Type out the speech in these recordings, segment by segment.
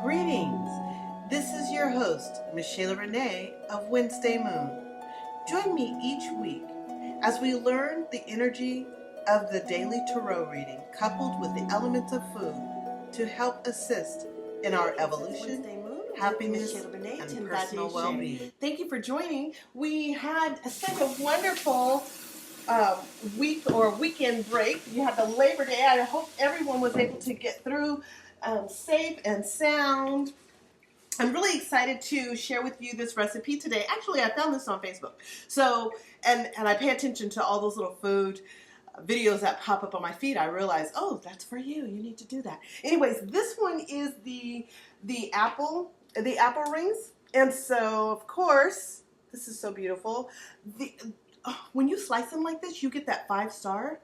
Greetings. This is your host, Michaela Rena of Wednesday Moon. Join me each week as we learn the energy of the daily tarot reading coupled with the elements of food to help assist in our evolution, happiness, and personal well-being. Thank you for joining. We had such a wonderful week or weekend break. You had the Labor Day. I hope everyone was able to get through safe and sound. I'm really excited to share with you this recipe today. Actually, I found this on Facebook. So, and I pay attention to all those little food videos that pop up on my feed. I realize, oh, that's for you. You need to do that. Anyways, this one is the apple rings. And so, of course, this is so beautiful. When you slice them like this, you get that 5-star.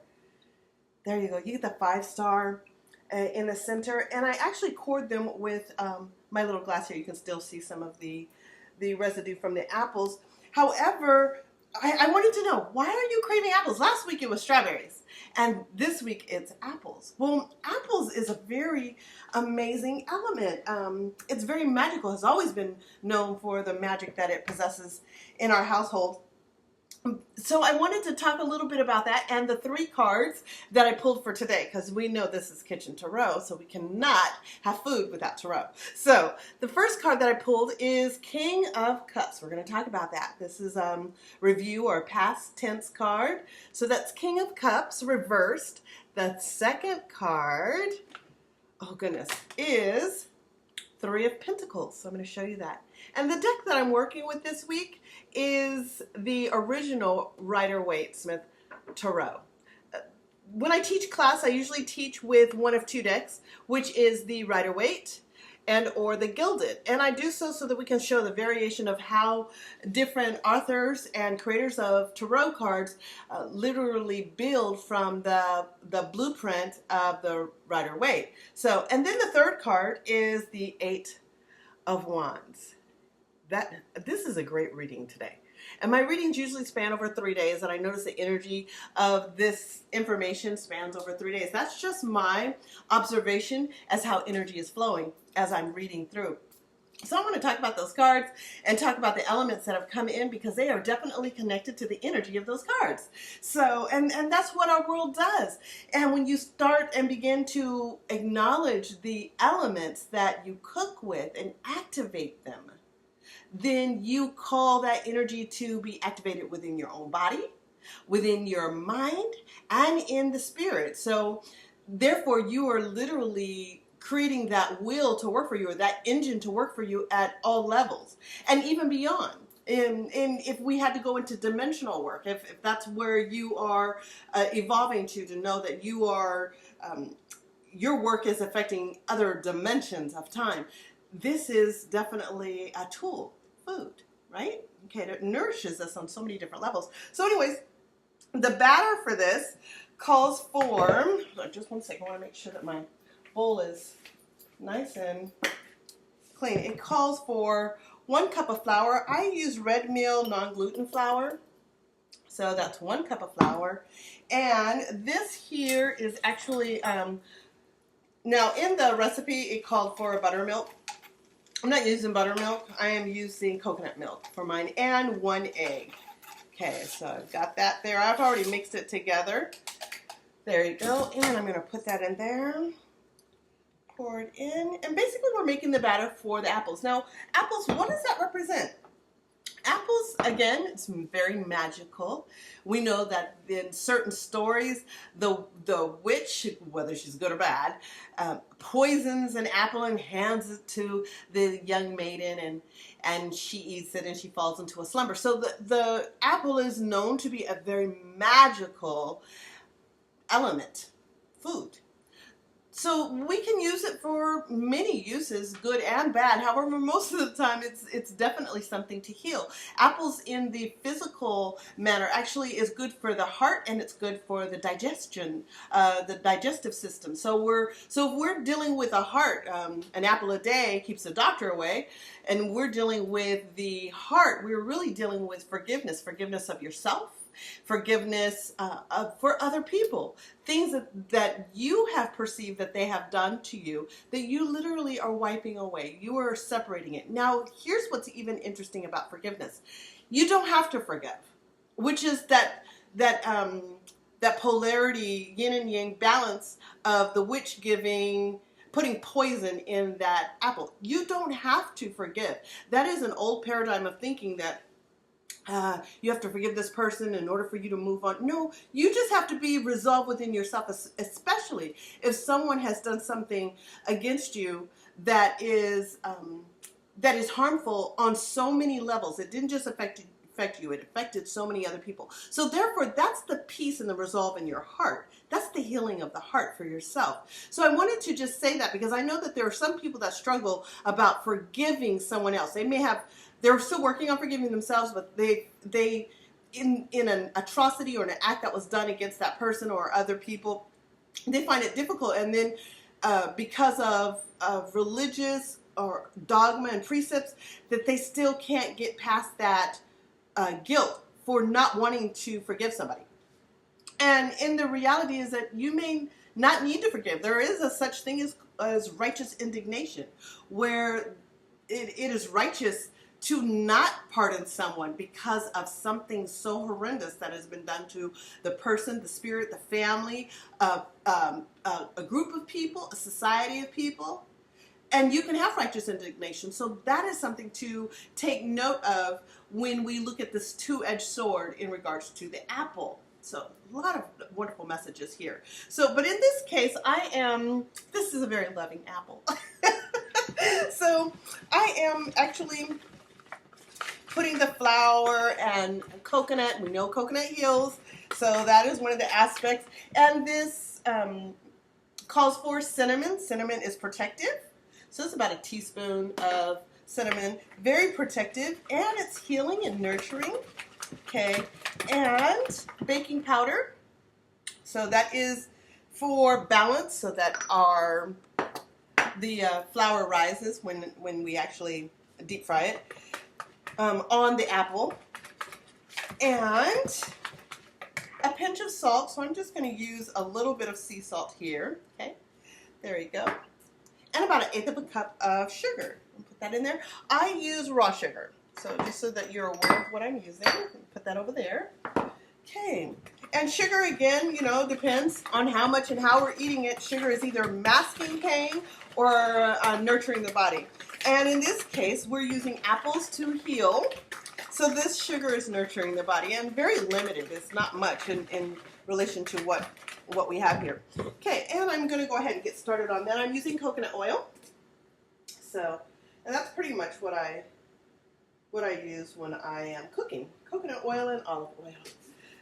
There you go. You get the 5-star in the center. And I actually cored them with my little glass here. You can still see some of the residue from the apples. However, I wanted to know, why are you craving apples? Last week it was strawberries, and this week it's apples. Well, apples is a very amazing element. It's very magical. It's always been known for the magic that it possesses in our household. So I wanted to talk a little bit about that and the 3 cards that I pulled for today, because we know this is Kitchen Tarot, so we cannot have food without tarot. So the first card that I pulled is King of Cups. We're going to talk about that. This is review or past tense card. So that's King of Cups reversed. The second card, oh goodness, is 3 of Pentacles. So I'm going to show you that. And the deck that I'm working with this week is the original Rider-Waite-Smith Tarot. When I teach class, I usually teach with one of 2 decks, which is the Rider-Waite and or the Gilded. And I do so that we can show the variation of how different authors and creators of tarot cards literally build from the blueprint of the Rider-Waite. So, and then the third card is the 8 of Wands. This is a great reading today. And my readings usually span over 3 days, and I notice the energy of this information spans over 3 days. That's just my observation as how energy is flowing as I'm reading through. So I want to talk about those cards and talk about the elements that have come in, because they are definitely connected to the energy of those cards. So, and that's what our world does. And when you start and begin to acknowledge the elements that you cook with and activate them, then you call that energy to be activated within your own body, within your mind, and in the spirit. So therefore, you are literally creating that will to work for you, or that engine to work for you at all levels and even beyond. And if we had to go into dimensional work, if that's where you are evolving to know that you are, your work is affecting other dimensions of time, this is definitely a tool, food, right? Okay, it nourishes us on so many different levels. So anyways, the batter for this calls for, just one second, I want to make sure that my bowl is nice and clean. It calls for 1 cup of flour. I use red meal non-gluten flour. So that's 1 cup of flour. And this here is actually, now in the recipe it called for buttermilk. I'm not using buttermilk. I am using coconut milk for mine, and 1 egg. Okay, so I've got that there. I've already mixed it together. There you go. And I'm going to put that in there. Pour it in. And basically we're making the batter for the apples. Now, apples, what does that represent? Apples, again, it's very magical. We know that in certain stories, the witch, whether she's good or bad, poisons an apple and hands it to the young maiden, and she eats it and she falls into a slumber. So the apple is known to be a very magical element, food. So we can use it for many uses, good and bad. However, most of the time it's definitely something to heal. Apples in the physical manner actually is good for the heart, and it's good for the digestion, the digestive system. So if we're dealing with a heart, an apple a day keeps the doctor away, and we're dealing with the heart, we're really dealing with forgiveness of yourself, forgiveness for other people, things that you have perceived that they have done to you that you literally are wiping away. You are separating it. Now, here's what's even interesting about forgiveness. You don't have to forgive, which is that polarity, yin and yang balance of the witch putting poison in that apple. You don't have to forgive. That is an old paradigm of thinking that you have to forgive this person in order for you to move on. No, you just have to be resolved within yourself, especially if someone has done something against you that is harmful on so many levels. It didn't just affect you, it affected so many other people. So therefore, that's the peace and the resolve in your heart. That's the healing of the heart for yourself. So I wanted to just say that because I know that there are some people that struggle about forgiving someone else. They're still working on forgiving themselves, but they in an atrocity or an act that was done against that person or other people, they find it difficult. And then because of religious or dogma and precepts, that they still can't get past that guilt for not wanting to forgive somebody. And the reality is that you may not need to forgive. There is a such thing as righteous indignation, where it is righteous to not pardon someone because of something so horrendous that has been done to the person, the spirit, the family, a group of people, a society of people. And you can have righteous indignation. So that is something to take note of when we look at this two-edged sword in regards to the apple. So a lot of wonderful messages here. So, but in this case, this is a very loving apple. So I am actually putting the flour and coconut. We know coconut heals. So that is one of the aspects. And this calls for cinnamon. Cinnamon is protective. So it's about a teaspoon of cinnamon, very protective, and it's healing and nurturing. Okay, and baking powder. So that is for balance, so that the flour rises when we actually deep fry it on the apple, and a pinch of salt. So I'm just going to use a little bit of sea salt here. Okay, there you go. And about 1/8 of a cup of sugar. I'll put that in there. I use raw sugar. So just so that you're aware of what I'm using, put that over there. Okay. And sugar, again, depends on how much and how we're eating it. Sugar is either masking pain or nurturing the body. And in this case, we're using apples to heal. So this sugar is nurturing the body and very limited. It's not much in relation to what we have here. Okay, and I'm going to go ahead and get started on that. I'm using coconut oil. So, and that's pretty much what I use when I am cooking. Coconut oil and olive oil.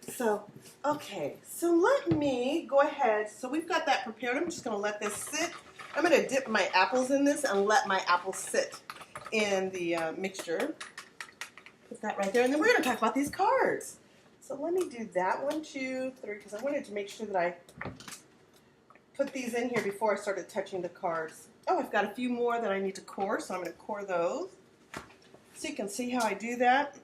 So, okay, so let me go ahead. So we've got that prepared. I'm just going to let this sit. I'm going to dip my apples in this and let my apples sit in the mixture. Put that right there. And then we're going to talk about these cards. So let me do that. 1, 2, 3, because I wanted to make sure that I put these in here before I started touching the cards. Oh, I've got a few more that I need to core, so I'm going to core those. So you can see how I do that.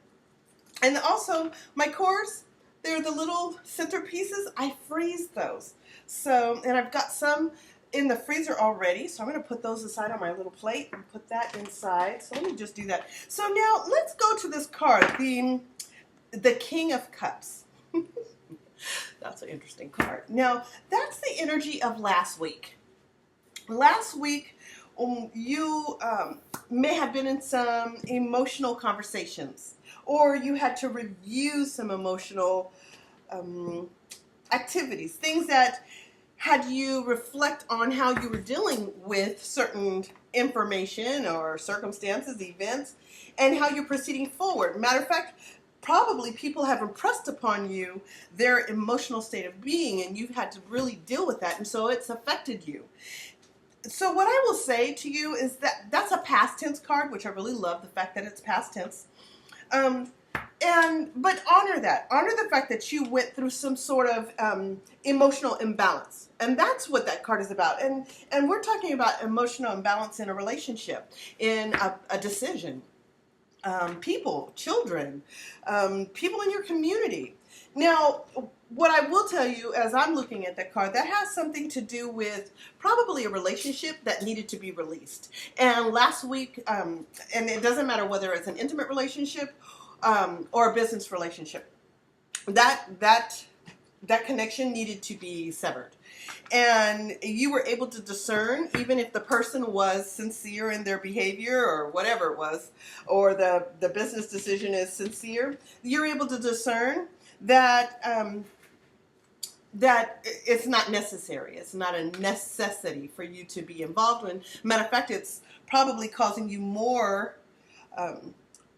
And also, my cores, they're the little centerpieces. I freeze those. So, and I've got some in the freezer already, so I'm going to put those aside on my little plate and put that inside. So let me just do that. So now, let's go to this card, the King of Cups. That's an interesting card. Now, that's the energy of last week. Last week, you may have been in some emotional conversations, or you had to review some emotional activities, things that had you reflect on how you were dealing with certain information or circumstances, events, and how you're proceeding forward. Matter of fact, probably people have impressed upon you their emotional state of being, and you've had to really deal with that, and so it's affected you. So what I will say to you is that that's a past tense card, which I really love, the fact that it's past tense. But honor that. Honor the fact that you went through some sort of emotional imbalance. And that's what that card is about. And we're talking about emotional imbalance in a relationship, in a decision. People, children, people in your community. Now, what I will tell you as I'm looking at that card, that has something to do with probably a relationship that needed to be released. And last week, and it doesn't matter whether it's an intimate relationship or a business relationship, that connection needed to be severed. And you were able to discern, even if the person was sincere in their behavior or whatever it was, or the business decision is sincere, you're able to discern that that it's not necessary. It's not a necessity for you to be involved in. Matter of fact, it's probably causing you more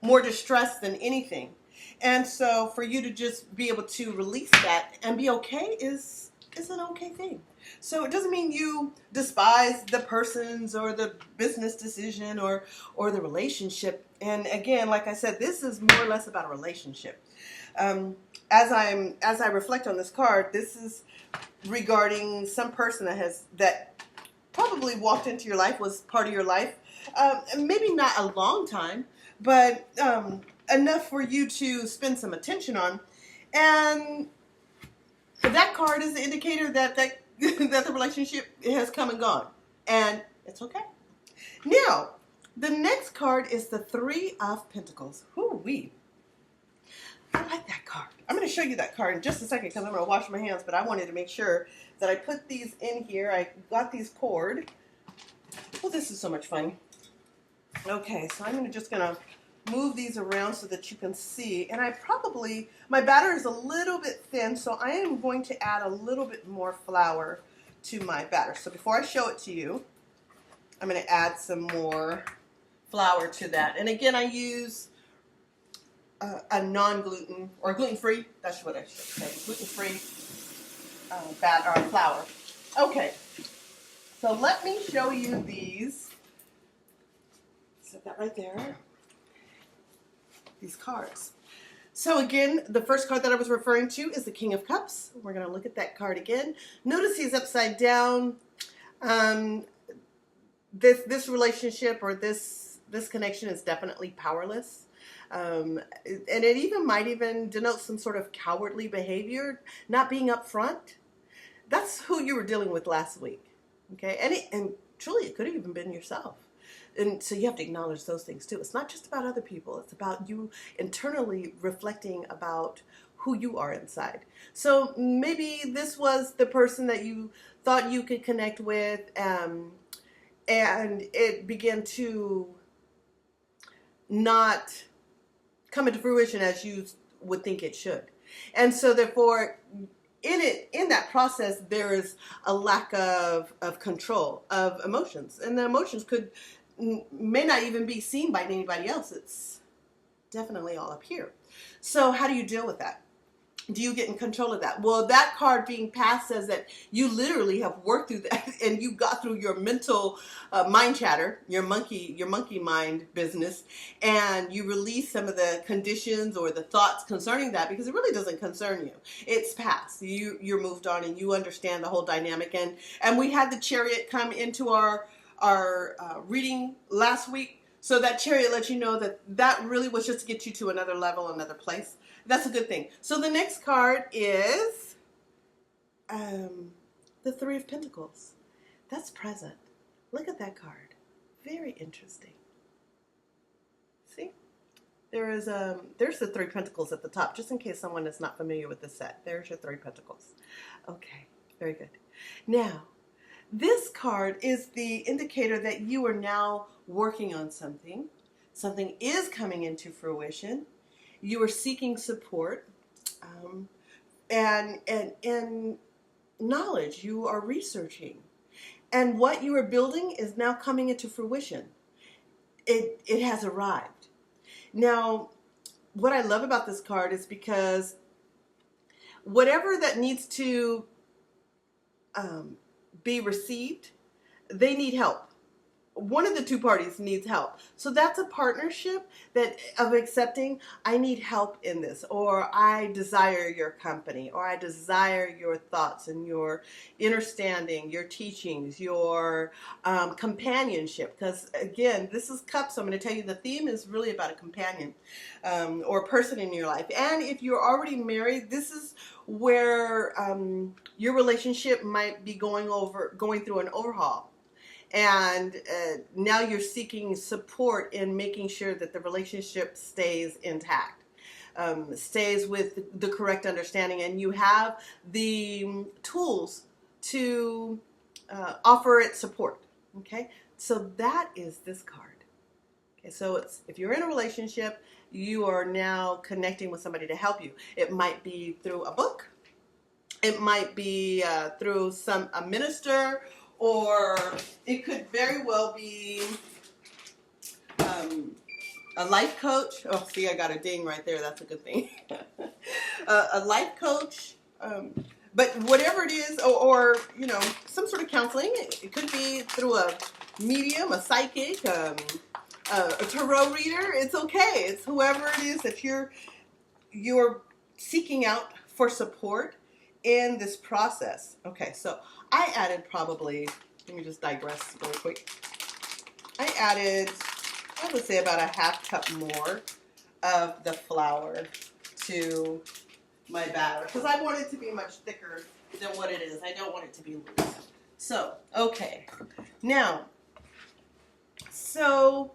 distress than anything. And so for you to just be able to release that and be okay is an okay thing. So it doesn't mean you despise the person's or the business decision or the relationship. And again, like I said, this is more or less about a relationship. As I reflect on this card, this is regarding some person that probably walked into your life, was part of your life, maybe not a long time, but enough for you to spend some attention on. And that card is the indicator that that the relationship has come and gone, and it's okay. Now, the next card is the Three of Pentacles. Whoo-wee. I like that card. I'm going to show you that card in just a second because I'm going to wash my hands, but I wanted to make sure that I put these in here. I got these poured. Well, this is so much fun. Okay, so I'm just going to move these around so that you can see. And my batter is a little bit thin, so I am going to add a little bit more flour to my batter. So before I show it to you, I'm going to add some more flour to that. And again, I use a non-gluten or gluten-free, that's what I should say, gluten-free flour. Okay, so let me show you these. Set that right there. These cards. So again, the first card that I was referring to is the King of Cups. We're going to look at that card again. Notice he's upside down. This relationship or this connection is definitely powerless. And it might even denote some sort of cowardly behavior, not being upfront. That's who you were dealing with last week. Okay, and truly it could have even been yourself. And so you have to acknowledge those things too. It's not just about other people. It's about you internally reflecting about who you are inside. So maybe this was the person that you thought you could connect with, and it began to not come into fruition as you would think it should. And so therefore, in that process, there is a lack of control of emotions. And the emotions may not even be seen by anybody else. It's definitely all up here. So how do you deal with that? Do you get in control of that? Well, that card being passed says that you literally have worked through that and you got through your mental mind chatter, your monkey mind business, and you release some of the conditions or the thoughts concerning that because it really doesn't concern you. It's past. You're moved on and you understand the whole dynamic. And we had the Chariot come into our reading last week. So that Chariot lets you know that really was just to get you to another level, another place. That's a good thing. So the next card is the Three of Pentacles. That's present. Look at that card. Very interesting. See? There's the Three Pentacles at the top, just in case someone is not familiar with this set. There's your Three Pentacles. Okay, very good. Now, this card is the indicator that you are now working on something. Something is coming into fruition. You are seeking support and knowledge. You are researching. And what you are building is now coming into fruition. It has arrived. Now, what I love about this card is because whatever that needs to be received, they need help one of the two parties needs help. So that's a partnership that of accepting, I need help in this, or I desire your company, or I desire your thoughts and your understanding, your teachings, your companionship. Because again, this is cups. So I'm going to tell you the theme is really about a companion or a person in your life. And if you're already married, this is where your relationship might be going through an overhaul. And now you're seeking support in making sure that the relationship stays intact, stays with the correct understanding, and you have the tools to offer it support. Okay, so that is this card. Okay, so it's, if you're in a relationship, you are now connecting with somebody to help you. It might be through a book. It might be through a minister, or it could very well be a life coach. Oh, see, I got a ding right there. That's a good thing. A life coach. But whatever it is, or you know, some sort of counseling. It could be through a medium, a psychic, a tarot reader. It's okay. It's whoever it is that you're seeking out for support in this process. Okay, so I added probably, let me just digress really quick. I would say about a half cup more of the flour to my batter because I want it to be much thicker than what it is. I don't want it to be loose. So, okay. Now, so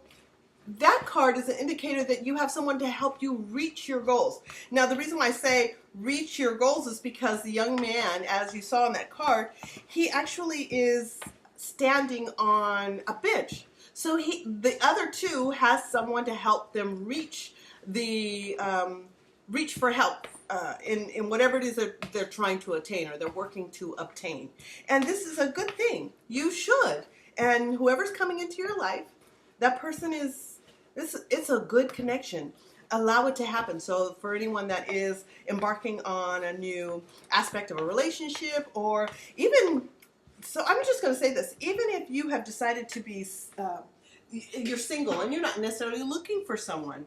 that card is an indicator that you have someone to help you reach your goals. Now, the reason why I say reach your goals is because the young man, as you saw in that card, he actually is standing on a bench. So the other two has someone to help them reach for help in whatever it is that they're trying to attain or they're working to obtain. And this is a good thing. You should. And whoever's coming into your life, that person it's a good connection. Allow it to happen. So for anyone that is embarking on a new aspect of a relationship, or even, so I'm just going to say this, even if you have decided to be, you're single and you're not necessarily looking for someone,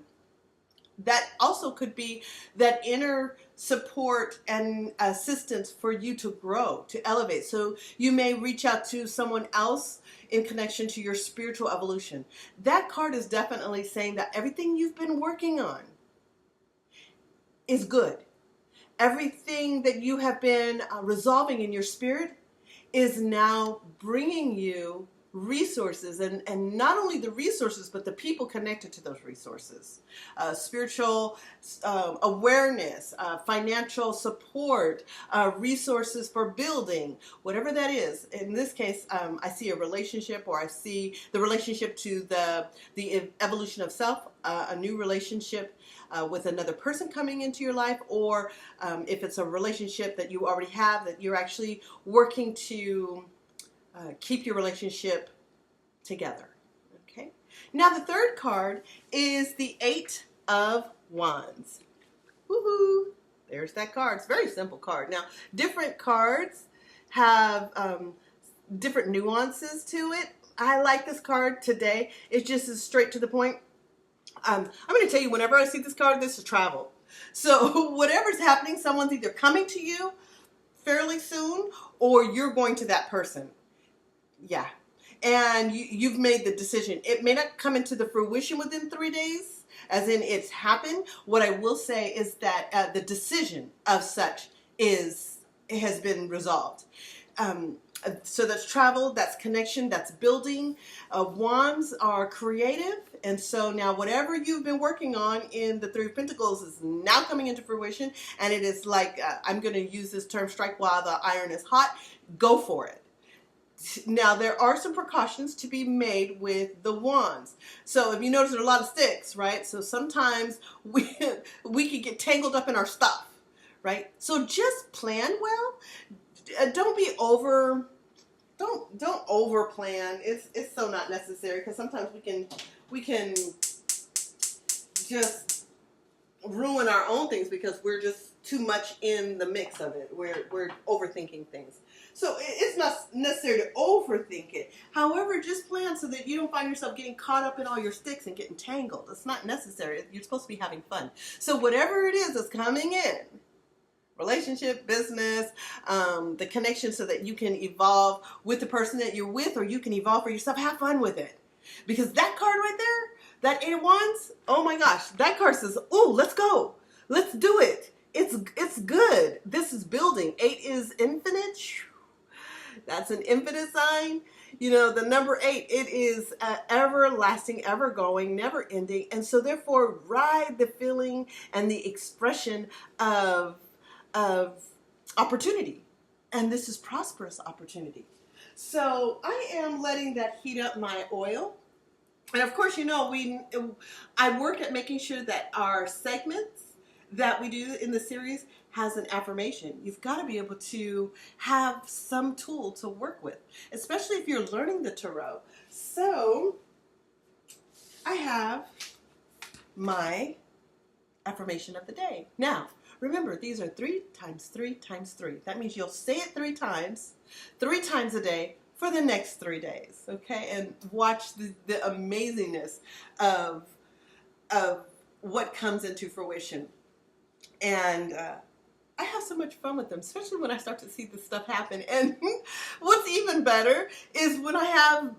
that also could be that inner support and assistance for you to grow, to elevate. So you may reach out to someone else in connection to your spiritual evolution. That card is definitely saying that everything you've been working on is good. Everything that you have been resolving in your spirit is now bringing you resources, and not only the resources, but the people connected to those resources. Spiritual awareness, financial support, resources for building, whatever that is. In this case, I see a relationship, or I see the relationship to the evolution of self, a new relationship with another person coming into your life, or if it's a relationship that you already have, that you're actually working to keep your relationship together. Okay. Now the third card is the 8 of Wands. Woohoo! There's that card. It's a very simple card. Now, different cards have different nuances to it. I like this card today. It just is straight to the point. I'm going to tell you, whenever I see this card, this is travel. So whatever's happening, someone's either coming to you fairly soon, or you're going to that person. Yeah. And you've made the decision. It may not come into the fruition within 3 days, as in it's happened. What I will say is that the decision of such has been resolved. So that's travel, that's connection, that's building. Wands are creative. And so now whatever you've been working on in the Three of Pentacles is now coming into fruition. And it is like, I'm going to use this term, strike while the iron is hot. Go for it. Now, there are some precautions to be made with the wands. So if you notice, there are a lot of sticks, right? So sometimes we could get tangled up in our stuff, right? So just plan well. Don't be over, don't over plan. It's so not necessary, because sometimes we can just ruin our own things because we're just too much in the mix of it. We're overthinking things. So it's not necessary to overthink it. However, just plan so that you don't find yourself getting caught up in all your sticks and getting tangled. It's not necessary. You're supposed to be having fun. So whatever it is that's coming in, relationship, business, the connection so that you can evolve with the person that you're with, or you can evolve for yourself, have fun with it. Because that card right there, that 8 of Wands, oh my gosh, that card says, oh, let's go. Let's do it. It's good. This is building. 8 is infinite. That's an infinite sign. You know, the number 8, it is everlasting, ever going, never ending. And so therefore, ride the feeling and the expression of opportunity. And this is prosperous opportunity. So I am letting that heat up my oil. And of course, you know, I work at making sure that our segments that we do in the series has an affirmation. You've got to be able to have some tool to work with, especially if you're learning the tarot. So I have my affirmation of the day. Now, remember, these are 3 times 3 times 3. That means you'll say it 3 times a day for the next 3 days, okay? And watch the amazingness of what comes into fruition. And I have so much fun with them, especially when I start to see this stuff happen. And what's even better is when I have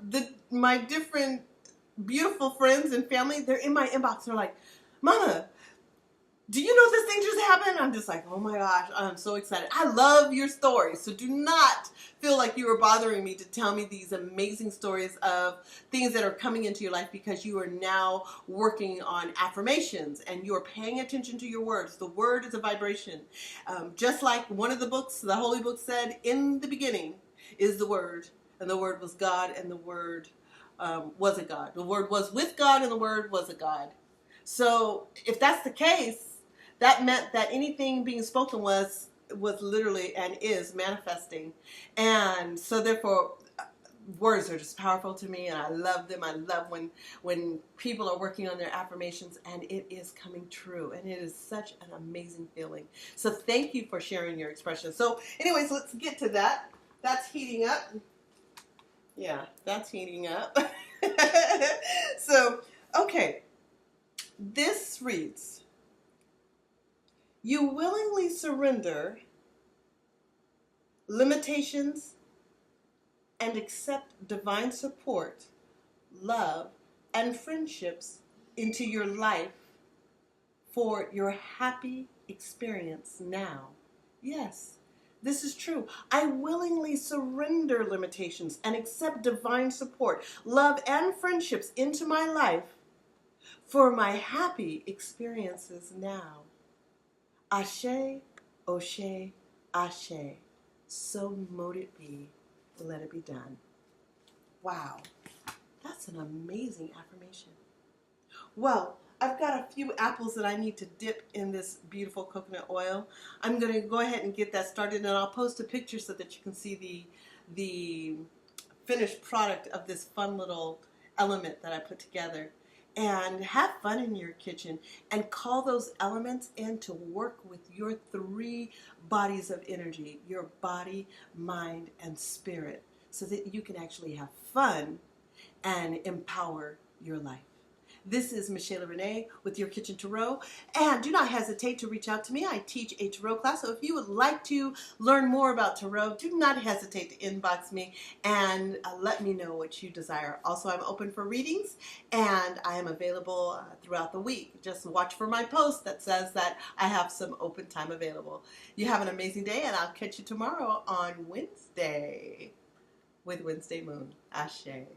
my different beautiful friends and family, they're in my inbox and they're like, Mama, do you know this thing just happened? I'm just like, oh my gosh, I'm so excited. I love your stories. So do not feel like you are bothering me to tell me these amazing stories of things that are coming into your life, because you are now working on affirmations and you are paying attention to your words. The word is a vibration. Just like one of the books, the Holy Book said, in the beginning is the Word, and the Word was God, and the Word was a God. The Word was with God, and the Word was a God. So if that's the case, that meant that anything being spoken was literally and is manifesting. And so therefore, words are just powerful to me, and I love them. I love when people are working on their affirmations and it is coming true, and it is such an amazing feeling. So thank you for sharing your expression. So anyways, let's get to that. That's heating up. Yeah, that's heating up. So, okay. This reads, you willingly surrender limitations and accept divine support, love, and friendships into your life for your happy experience now. Yes, this is true. I willingly surrender limitations and accept divine support, love, and friendships into my life for my happy experiences now. Ashe, Oshe, Ashe. So mote it be, let it be done. Wow, that's an amazing affirmation. Well, I've got a few apples that I need to dip in this beautiful coconut oil. I'm going to go ahead and get that started, and I'll post a picture so that you can see the finished product of this fun little element that I put together. And have fun in your kitchen and call those elements in to work with your 3 bodies of energy, your body, mind, and spirit, so that you can actually have fun and empower your life. This is Michaela Rena with Your Kitchen Tarot, and do not hesitate to reach out to me. I teach a tarot class, so if you would like to learn more about tarot, do not hesitate to inbox me and let me know what you desire. Also, I'm open for readings, and I am available throughout the week. Just watch for my post that says that I have some open time available. You have an amazing day, and I'll catch you tomorrow on Wednesday with Wednesday Moon. Ashe.